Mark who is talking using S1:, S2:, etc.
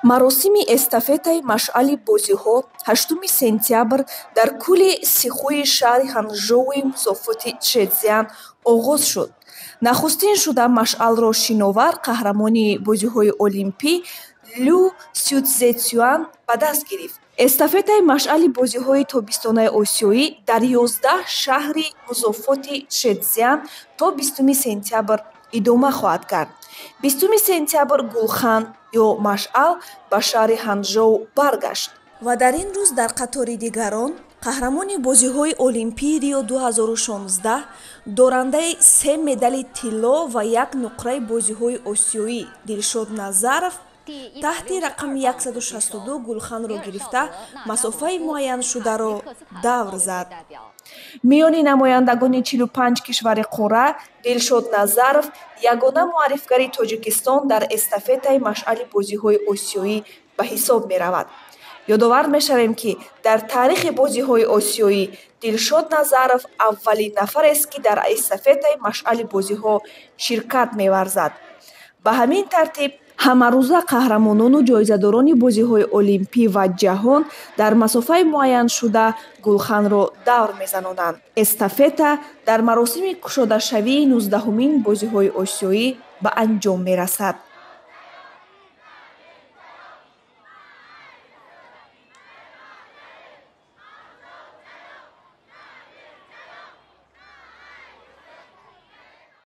S1: маросими эстафетаи машъали бозиҳо 8 сентябр дар кӯли сихӯи шаҳри ҳанчжоуи музофоти чжэцзян оғоз шуд. Нахустин шуда машъалро шиновар қаҳрамони бозиҳои олимпӣ Лю Сюцзэцюан ба даст гирифт. Эстафетаи машъали бозиҳои тобистонаи осиёӣ дар 11 шаҳри музофоти чжэцзян то 20 сентябр идома хоҳад кард. 20 сентябр гулхан ё машъал ба шаҳри Ҳанчжоу баргашт ва дар ин рӯз дар қатори дигарон қаҳрамони бозиҳои олимпии Рио 2016, дорандаи 3 медали тилло ва 1 нуқраи бозиҳои осиёӣ Дилшод Назаров таҳти рақами 162 гулханро гирифта, масофаи муайяншударо давр зад. Миёни намояндагони 45 кишвари қорра Дилшод Назаров ягона муаррифгари Тоҷикистон дар эстафетаи машъали бозиҳои осиёӣ ба ҳисоб меравад. ёдовар мешавем, ки дар таърихи бозиҳои осиёӣ Дилшод Назаров аввалин нафарест, ки дар эстафетаи машъали бозиҳо ширкат меварзад. Ба ҳамин тартиб ҳамарӯза қаҳрамонону ҷоизадорони бозиҳои олимпӣ ва ҷаҳон дар масофаи муайяншуда гулханро давр мезанонанд. Эстафета дар маросими кушодашавии 19-умин бозиҳои осиёӣ ба анҷом мерасад.